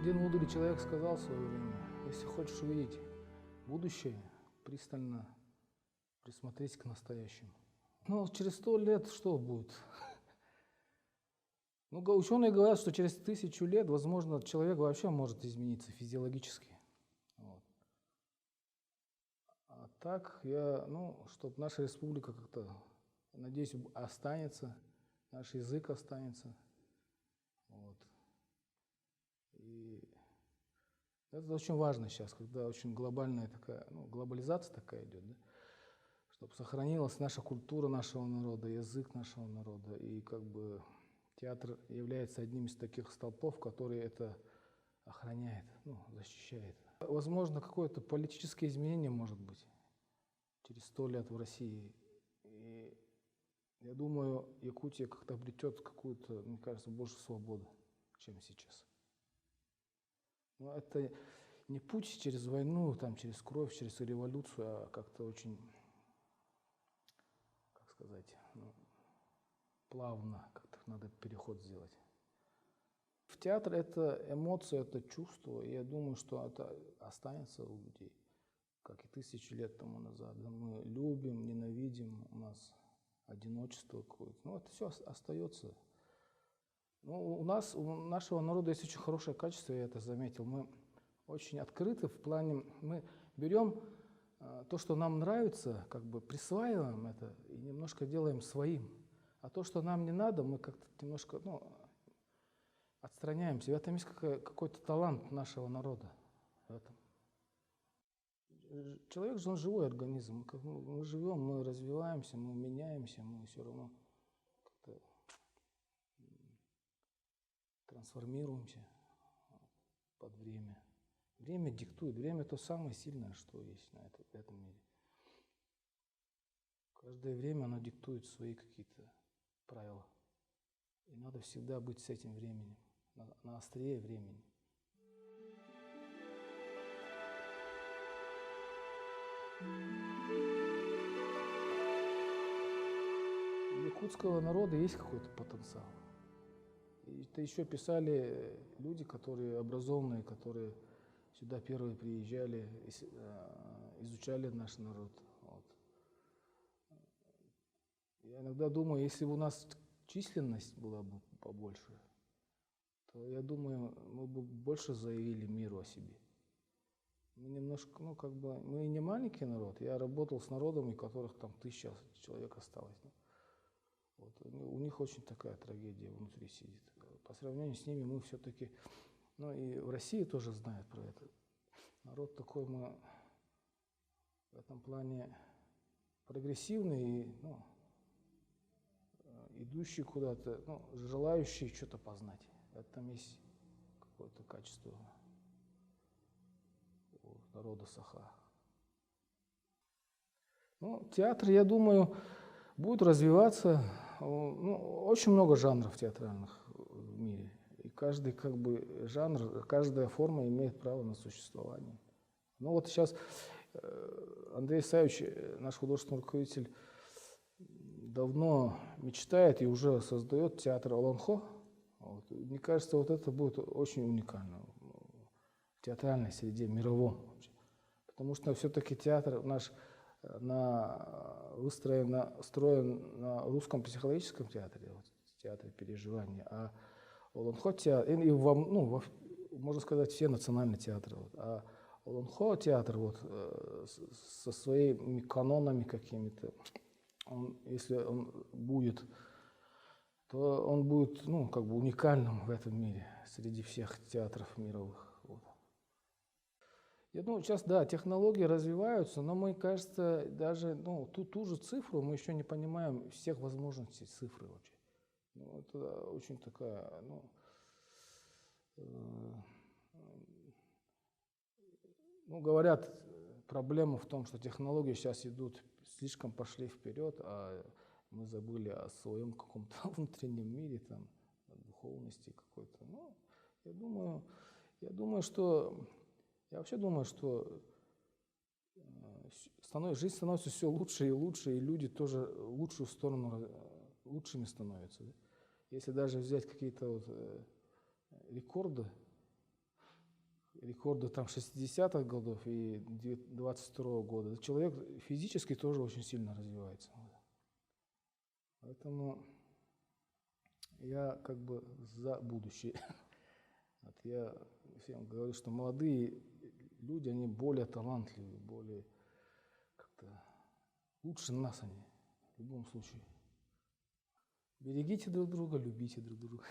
Один мудрый человек сказал в свое время: если хочешь увидеть будущее, пристально присмотрись к настоящему. Ну, через 100 лет что будет? Ну, ученые говорят, что через 1000 лет, возможно, человек вообще может измениться физиологически. Вот. А так, чтобы наша республика как-то, надеюсь, останется, наш язык останется. Вот. И это очень важно сейчас, когда очень глобальная такая, глобализация такая идет, да? Чтобы сохранилась наша культура нашего народа, язык нашего народа. И как бы театр является одним из таких столпов, который это охраняет, защищает. Возможно, какое-то политическое изменение может быть через 100 лет в России. И я думаю, Якутия как-то обретет какую-то, мне кажется, больше свободы, чем сейчас. Но это не путь через войну, через кровь, через революцию, а как-то очень, как сказать, плавно как-то надо переход сделать. В театр это эмоции, это чувство, и я думаю, что это останется у людей, как и 1000 лет тому назад. Да, мы любим, ненавидим, у нас одиночество какое-то. Это все остается. У нашего народа есть очень хорошее качество, я это заметил. Мы очень открыты в плане, мы берем то, что нам нравится, как бы присваиваем это и немножко делаем своим. А то, что нам не надо, мы как-то немножко отстраняемся. В этом есть какой-то талант нашего народа. В этом. Человек же, он живой организм. Мы живем, мы развиваемся, мы меняемся, мы все равно как-то трансформируемся под время. Время диктует. Время то самое сильное, что есть в этом мире. Каждое время оно диктует свои какие-то правила. И надо всегда быть с этим временем, на острие времени. У якутского народа есть какой-то потенциал. И это еще писали люди, которые образованные, которые сюда первые приезжали, изучали наш народ. Вот. Я иногда думаю, если бы у нас численность была бы побольше, то, я думаю, мы бы больше заявили миру о себе. Мы немножко, мы не маленький народ. Я работал с народами, у которых там 1000 человек осталось. Вот. У них очень такая трагедия внутри сидит. По сравнению с ними мы все-таки, и в России тоже знают про это. Народ такой, мы в этом плане прогрессивный и, идущий куда-то, желающий что-то познать. В этом есть какое-то качество у народа Саха. Театр, я думаю, будет развиваться. Очень много жанров театральных в мире. И каждый жанр, каждая форма имеет право на существование. Сейчас Андрей Исаевич, наш художественный руководитель, давно мечтает и уже создает театр Олонхо. Мне кажется, это будет очень уникально в театральной среде, мировом. Потому что все-таки театр наш строен на русском психологическом театре, театре переживания, а Олонхо театр, можно сказать, все национальные театры. А Олонхо театр со своими канонами какими-то, если он будет, то он будет уникальным в этом мире среди всех театров мировых. Я думаю, сейчас, технологии развиваются, но мы, кажется, даже ту же цифру мы еще не понимаем всех возможностей цифры вообще. Это очень такая, говорят, проблема в том, что технологии сейчас слишком пошли вперед, а мы забыли о своем каком-то внутреннем мире, духовности какой-то. Я вообще думаю, что жизнь становится все лучше и лучше, и люди тоже в лучшую сторону лучшими становятся. Да? Если даже взять какие-то рекорды, рекорды там 60-х годов и 22-го года, человек физически тоже очень сильно развивается. Поэтому я как бы за будущее. Вот я всем говорю, что молодые люди, они более талантливые, более как-то лучше нас они в любом случае. Берегите друг друга, любите друг друга.